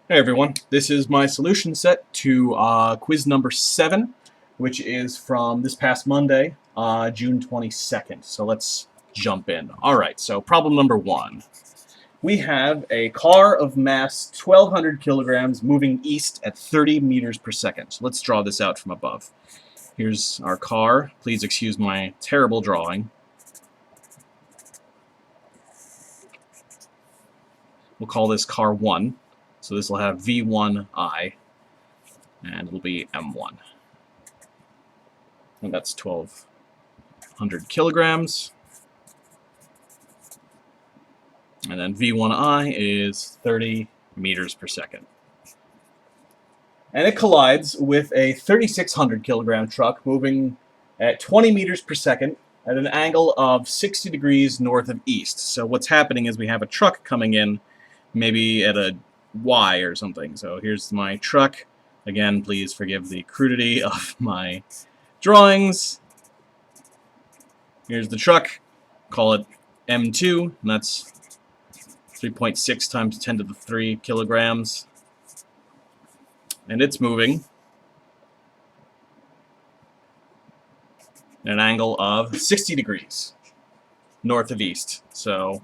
Hey everyone, this is my solution set to quiz number 7, which is from this past Monday, June 22nd. So let's jump in. Alright, so problem number 1. We have a car of mass 1,200 kilograms moving east at 30 meters per second. So let's draw this out from above. Here's our car. Please excuse my terrible drawing. We'll call this car 1. So this will have V1I, and it'll be M1. And that's 1,200 kilograms. And then V1I is 30 meters per second. And it collides with a 3,600 kilogram truck moving at 20 meters per second at an angle of 60 degrees north of east. So what's happening is we have a truck coming in maybe at a Y or something. So here's my truck. Again, please forgive the crudity of my drawings. Here's the truck. Call it M2, and that's 3.6 times 10 to the 3 kilograms. And it's moving at an angle of 60 degrees north of east. So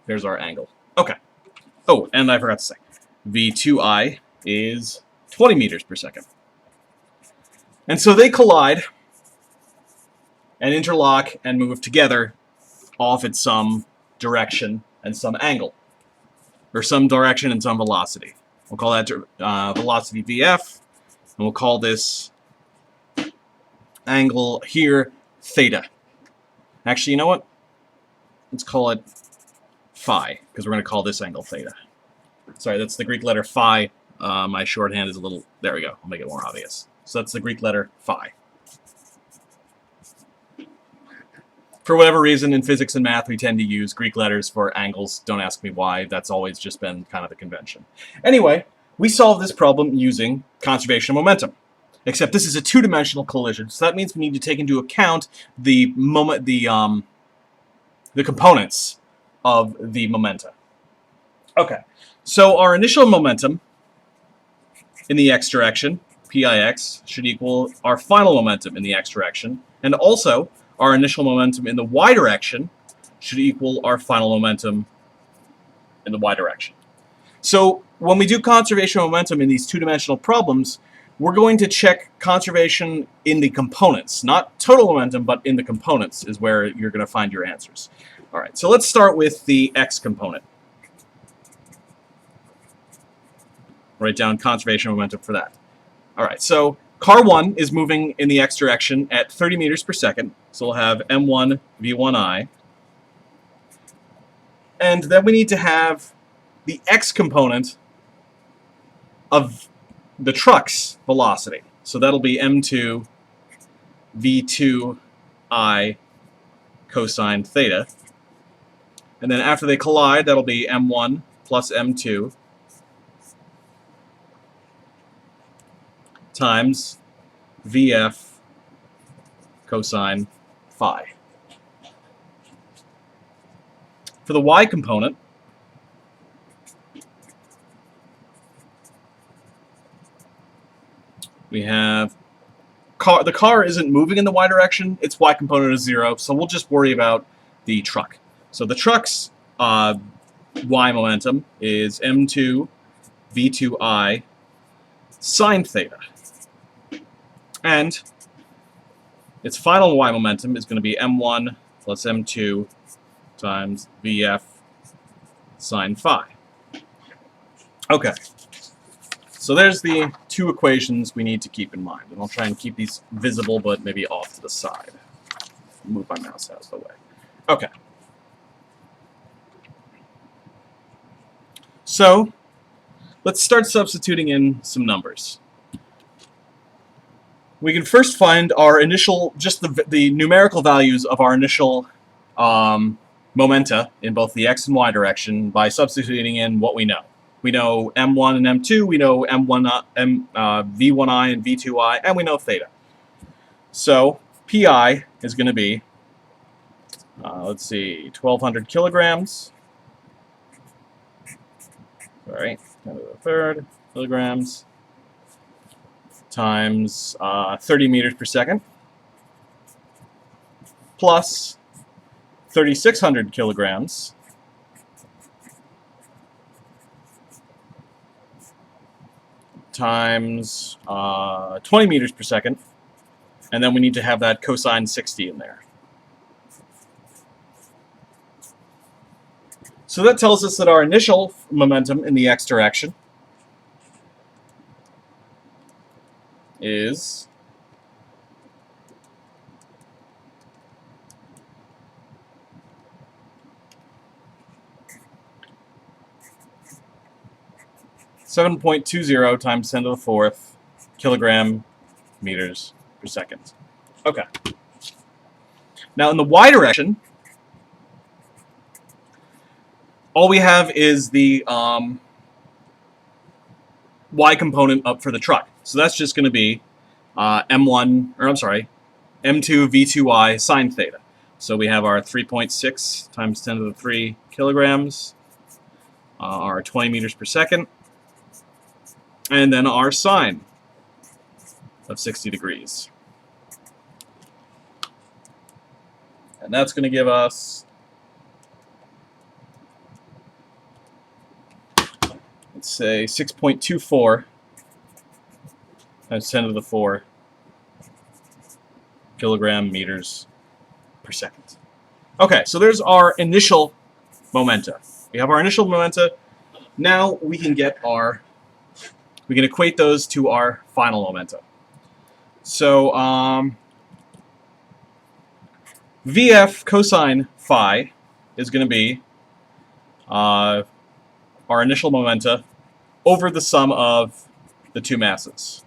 there's our angle. Okay. Oh, and I forgot to say, V2I is 20 meters per second. And so they collide and interlock and move together off at some direction and some angle, or some direction and some velocity. We'll call that velocity VF, and we'll call this angle here theta. Actually, you know what? Let's call it phi, because we're going to call this angle theta. Sorry, that's the Greek letter phi. My shorthand is a little... There we go. I'll make it more obvious. So that's the Greek letter phi. For whatever reason, in physics and math, we tend to use Greek letters for angles. Don't ask me why. That's always just been kind of the convention. Anyway, we solve this problem using conservation of momentum. Except this is a two-dimensional collision, so that means we need to take into account the components of the momenta. Okay, so our initial momentum in the x direction, Pix, should equal our final momentum in the x direction, and also our initial momentum in the y direction should equal our final momentum in the y direction. So when we do conservation of momentum in these two-dimensional problems, we're going to check conservation in the components. Not total momentum, but in the components is where you're going to find your answers. All right, so let's start with the x component. Write down conservation of momentum for that. All right, so car 1 is moving in the x direction at 30 meters per second, so we'll have M1 V1I. And then we need to have the x component of the truck's velocity. So that'll be M2 V2I cosine theta. And then after they collide, that'll be M1 plus M2 times VF cosine phi. For the y component, we have the car isn't moving in the y direction, its y component is 0, so we'll just worry about the truck. So the truck's y momentum is M2 V2I sine theta. And its final y momentum is going to be M1 plus M2 times VF sine phi. Okay. So there's the two equations we need to keep in mind. And I'll try and keep these visible, but maybe off to the side. Move my mouse out of the way. Okay. So let's start substituting in some numbers. We can first find our initial, just the numerical values of our initial momenta in both the x and y direction by substituting in what we know. We know M1 and M2, we know V1I and V2I, and we know theta. So Pi is going to be, let's see, 1,200 kilograms sorry, 10 to the third kilograms times 30 meters per second plus 3,600 kilograms times 20 meters per second, and then we need to have that cosine 60 in there. So that tells us that our initial momentum in the x direction is (7.20 times 10 to the fourth kilogram meters per second). Okay. Now in the y direction, all we have is the y component up for the truck. So that's just going to be m2 v2y sine theta. So we have our 3.6 times 10 to the 3 kilograms, our 20 meters per second, and then our sine of 60 degrees. And that's going to give us, let's say, 6.24 times 10 to the 4 kilogram meters per second. Okay, so there's our initial momenta. We have our initial momenta. Now we can get we can equate those to our final momenta. So VF cosine phi is going to be our initial momenta over the sum of the two masses.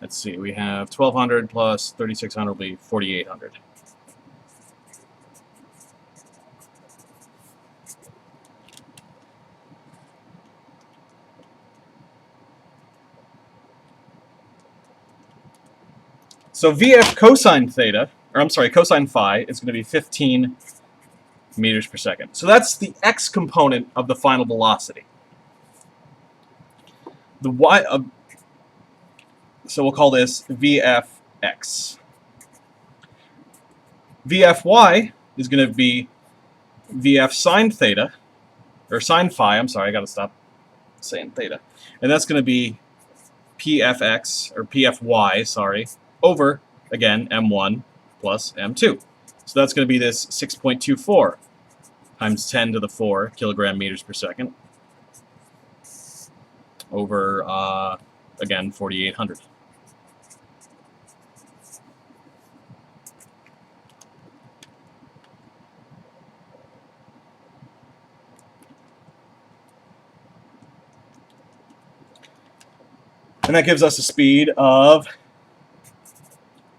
Let's see, we have 1,200 plus 3,600 will be 4,800. So VF cosine theta, or I'm sorry, cosine phi is going to be 15 meters per second. So that's the x component of the final velocity. The y, so we'll call this VFX. VFY is going to be VF sine theta, or sine phi, I'm sorry, I got to stop saying theta. And that's going to be PFX, or PFY, sorry, over, again, M1 plus M2. So that's going to be this 6.24 times 10 to the 4 kilogram meters per second over, again, 4,800. And that gives us a speed of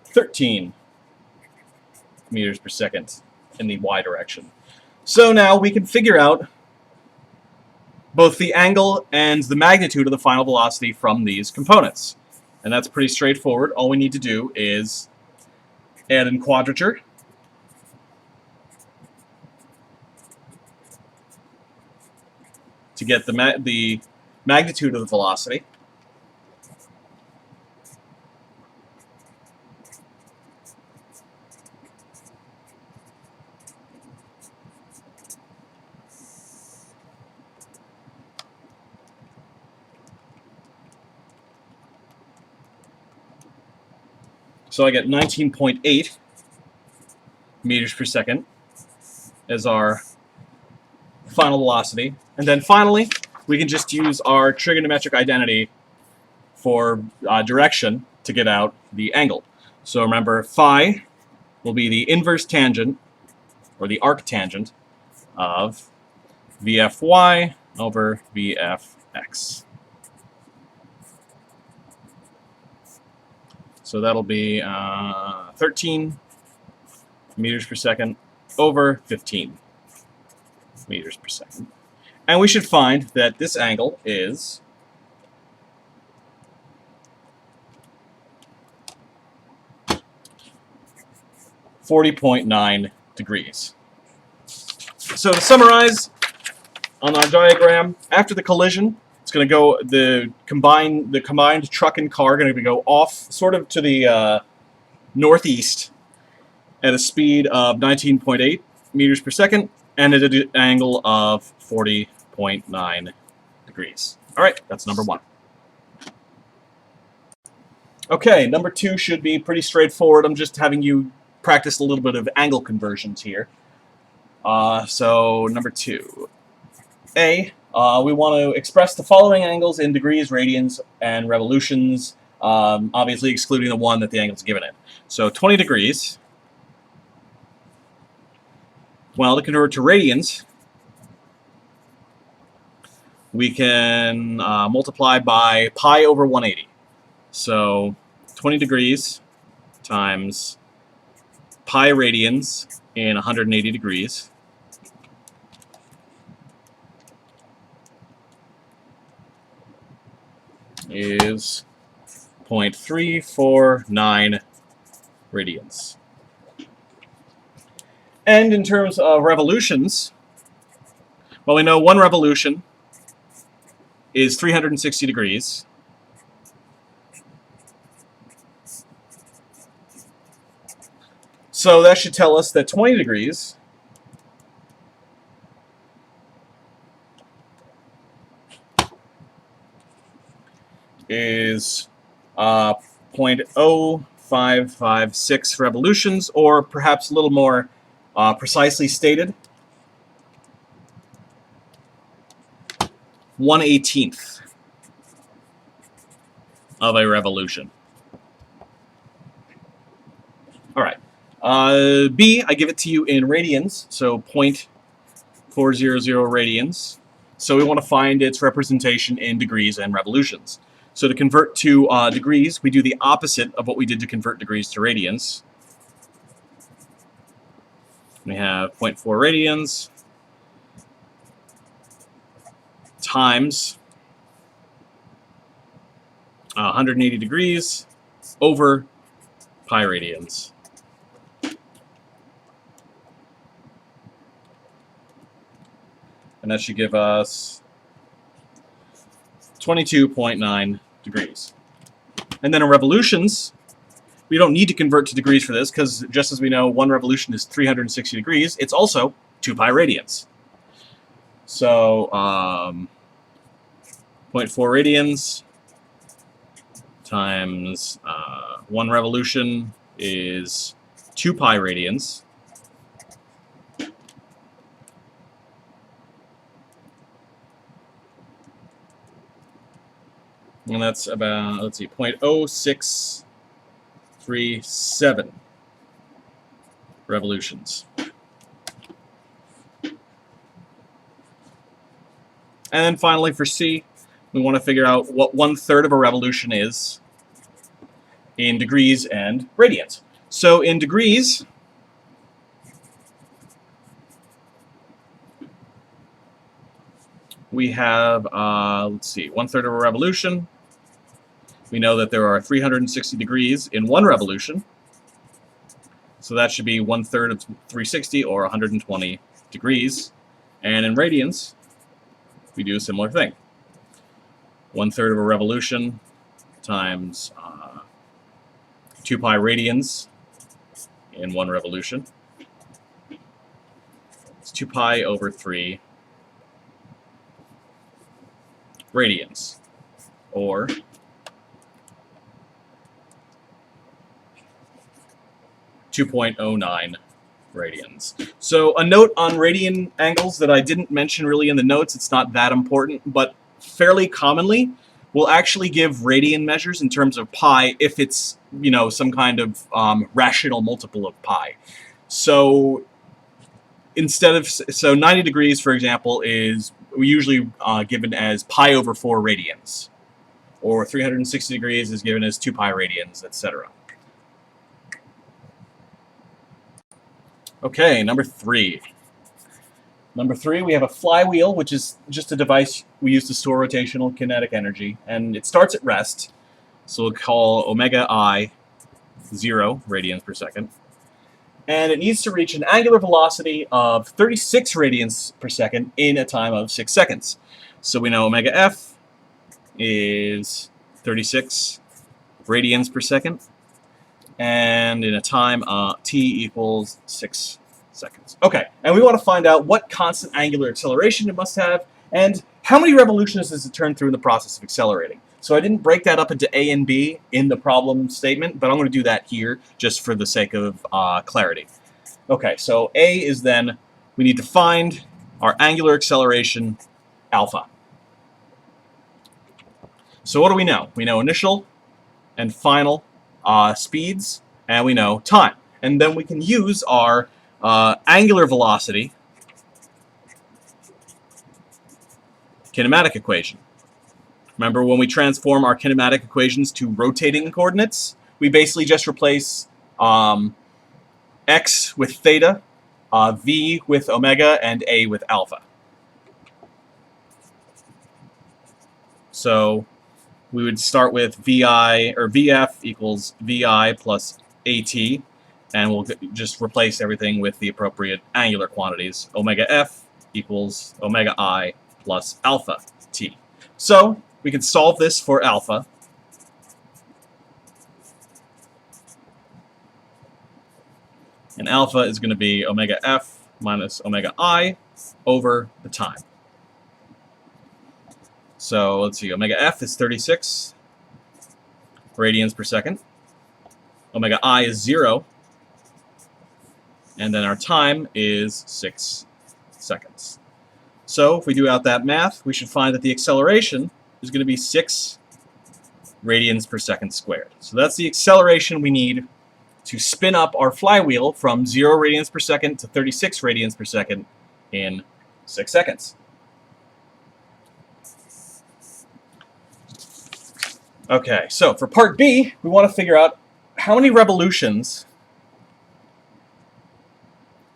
13 meters per second in the y direction. So now we can figure out both the angle and the magnitude of the final velocity from these components. And that's pretty straightforward. All we need to do is add in quadrature. To get the magnitude of the velocity. So I get 19.8 meters per second as our final velocity. And then finally, we can just use our trigonometric identity for direction to get out the angle. So remember, phi will be the inverse tangent, or the arctangent, of VFY over VFX. So that'll be 13 meters per second over 15 meters per second. And we should find that this angle is 40.9 degrees. So to summarize, on our diagram, after the collision, it's going to go, the combined truck and car are going to go off sort of to the northeast at a speed of 19.8 meters per second and at an angle of 40.9 degrees. All right, that's number 1. Okay, number 2 should be pretty straightforward. I'm just having you practice a little bit of angle conversions here. So number 2. A, we want to express the following angles in degrees, radians, and revolutions, obviously excluding the one that the angle's given in. So 20 degrees, well, to convert to radians, we can multiply by pi over 180. So 20 degrees times pi radians in 180 degrees is 0.349 radians. And in terms of revolutions, well, we know one revolution is 360 degrees. So that should tell us that 20 degrees is 0.0556 revolutions, or perhaps a little more precisely stated, 1/18 of a revolution. All right. B, I give it to you in radians, so 0.400 radians. So we want to find its representation in degrees and revolutions. So to convert to degrees, we do the opposite of what we did to convert degrees to radians. We have 0.4 radians times 180 degrees over pi radians. And that should give us 22.9 degrees. And then in revolutions, we don't need to convert to degrees for this, because just as we know, one revolution is 360 degrees, it's also 2 pi radians. So 0.4 radians times 1 revolution is 2 pi radians. And that's about, let's see, 0.0637 revolutions. And then finally for C, we want to figure out what 1/3 of a revolution is in degrees and radians. So in degrees, we have, let's see, 1/3 of a revolution. We know that there are 360 degrees in one revolution. So that should be 1/3 of 360, or 120 degrees. And in radians, we do a similar thing. 1/3 of a revolution times 2 pi radians in one revolution. It's 2 pi over 3 radians, or 2.09 radians. So a note on radian angles that I didn't mention really in the notes, it's not that important, but fairly commonly we'll actually give radian measures in terms of pi if it's, you know, some kind of rational multiple of pi. So instead of, so 90 degrees, for example, is usually given as pi over 4 radians, or 360 degrees is given as 2 pi radians, etc. Okay, number 3. Number 3, we have a flywheel, which is just a device we use to store rotational kinetic energy, and it starts at rest, so we'll call omega I 0 radians per second. and it needs to reach an angular velocity of 36 radians per second in a time of 6 seconds. So we know omega f is 36 radians per second, and in a time t equals 6 seconds. Okay, and we want to find out what constant angular acceleration it must have, and how many revolutions does it turn through in the process of accelerating. So I didn't break that up into A and B in the problem statement, but I'm going to do that here just for the sake of clarity. Okay, so A is then, we need to find our angular acceleration alpha. So what do we know? We know initial and final speeds, and we know time. And then we can use our angular velocity kinematic equation. Remember when we transform our kinematic equations to rotating coordinates? We basically just replace x with theta, v with omega, and a with alpha. So we would start with VI, or VF equals VI plus AT, and we'll just replace everything with the appropriate angular quantities. Omega F equals omega I plus alpha T. So we can solve this for alpha. And alpha is going to be omega F minus omega I over the time. So let's see, omega F is 36 radians per second. Omega I is 0. And then our time is 6 seconds. So if we do out that math, we should find that the acceleration is going to be 6 radians per second squared. So that's the acceleration we need to spin up our flywheel from 0 radians per second to 36 radians per second in 6 seconds. Okay, so for part B, we want to figure out how many revolutions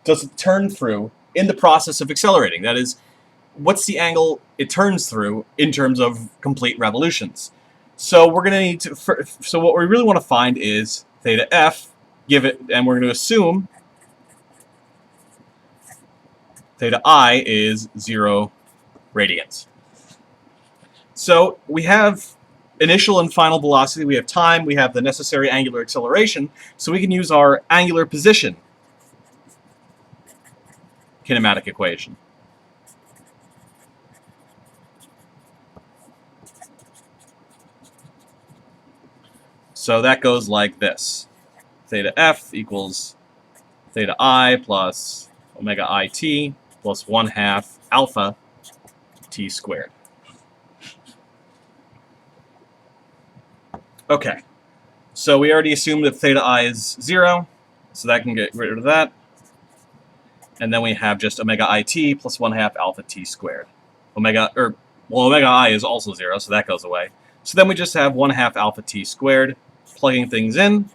does it turn through in the process of accelerating. That is, what's the angle it turns through in terms of complete revolutions. So we're going to need to, so what we really want to find is theta f, give it, and we're going to assume theta I is 0 radians. So we have initial and final velocity, we have time, we have the necessary angular acceleration, so we can use our angular position kinematic equation. So that goes like this. Theta f equals theta I plus omega it plus 1/2 alpha t squared. Okay, so we already assumed that theta I is 0, so that can get rid of that. And then we have just omega it plus 1/2 alpha t squared. Omega I is also 0, so that goes away. So then we just have 1/2 alpha t squared. Plugging things in.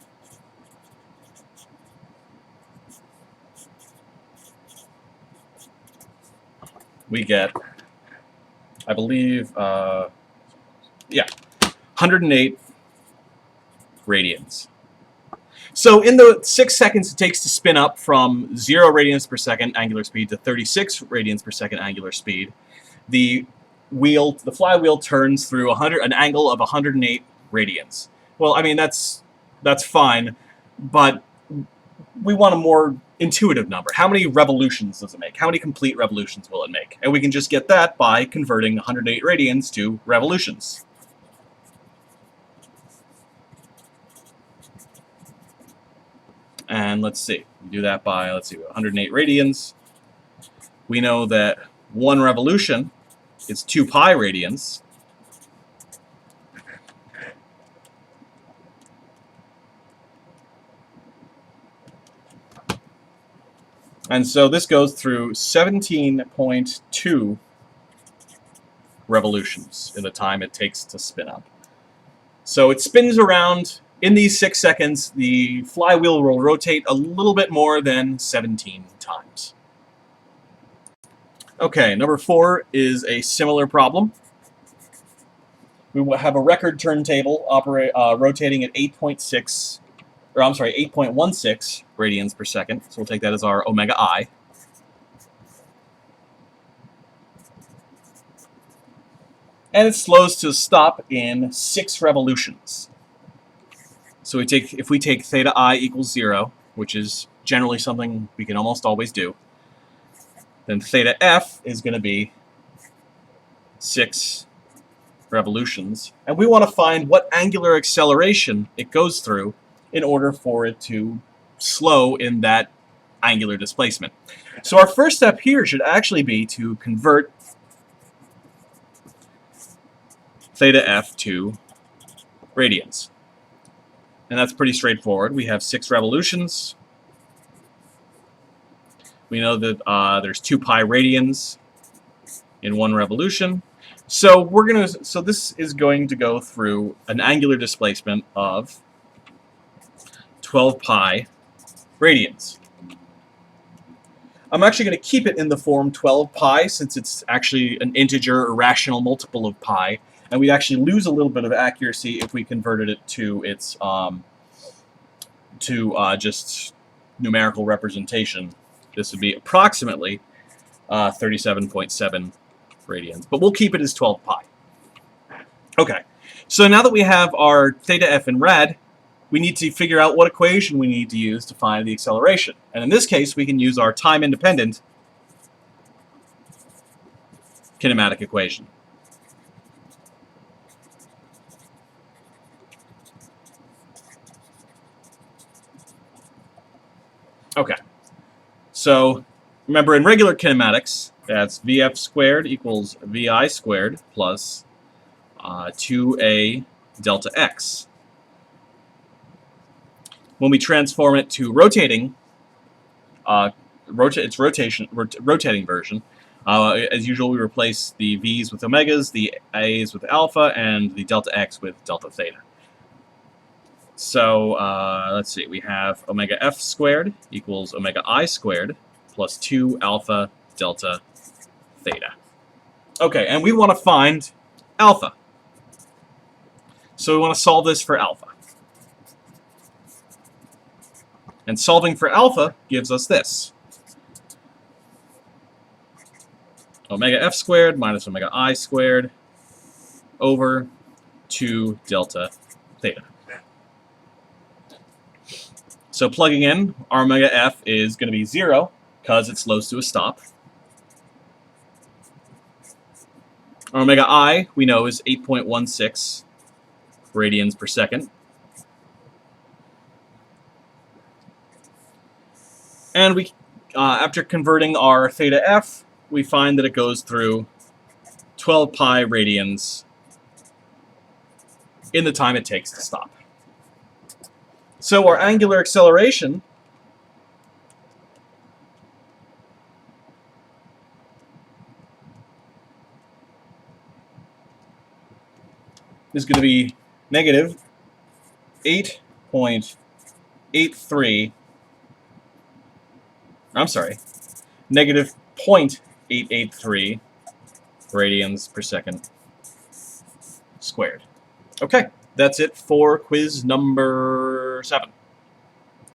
We get, I believe, 108 radians. So in the 6 seconds it takes to spin up from 0 radians per second angular speed to 36 radians per second angular speed, the flywheel turns through an angle of 108 radians. Well, I mean, that's fine, but we want a more intuitive number. How many revolutions does it make? How many complete revolutions will it make? And we can just get that by converting 108 radians to revolutions. And let's see, we do that by, 108 radians. We know that 1 revolution is 2 pi radians. And so this goes through 17.2 revolutions in the time it takes to spin up. So it spins around. In these 6 seconds, the flywheel will rotate a little bit more than 17 times. Okay, number 4 is a similar problem. We will have a record turntable rotating at 8.6 or I'm sorry, 8.16 radians per second. So we'll take that as our omega I. And it slows to a stop in 6 revolutions. So if we take theta I equals 0, which is generally something we can almost always do, then theta F is going to be 6 revolutions. And we want to find what angular acceleration it goes through in order for it to slow in that angular displacement. So our first step here should actually be to convert theta F to radians. And that's pretty straightforward. We have 6 revolutions. We know that there's 2 pi radians in 1 revolution. So this is going to go through an angular displacement of 12 pi radians. I'm actually going to keep it in the form 12 pi since it's actually an integer or rational multiple of pi, and we'd actually lose a little bit of accuracy if we converted it to its just numerical representation. This would be approximately 37.7 radians, but we'll keep it as 12 pi. Okay, so now that we have our theta F in rad, we need to figure out what equation we need to use to find the acceleration. And in this case, we can use our time-independent kinematic equation. Okay, so remember in regular kinematics, that's Vf squared equals Vi squared plus 2a delta x. When we transform it to rotating, rotating version, as usual we replace the v's with omegas, the a's with alpha, and the delta x with delta theta. So let's see, we have omega f squared equals omega I squared plus 2 alpha delta theta. Okay, and we want to find alpha. So we want to solve this for alpha. And solving for alpha gives us this. Omega f squared minus omega I squared over 2 delta theta. So plugging in, our omega f is going to be 0 because it slows to a stop. Our omega I, we know, is 8.16 radians per second. And we, after converting our theta f, we find that it goes through 12 pi radians in the time it takes to stop. So our angular acceleration is going to be negative 8.83. I'm sorry, negative 0.883 radians per second squared. Okay, that's it for quiz number 7.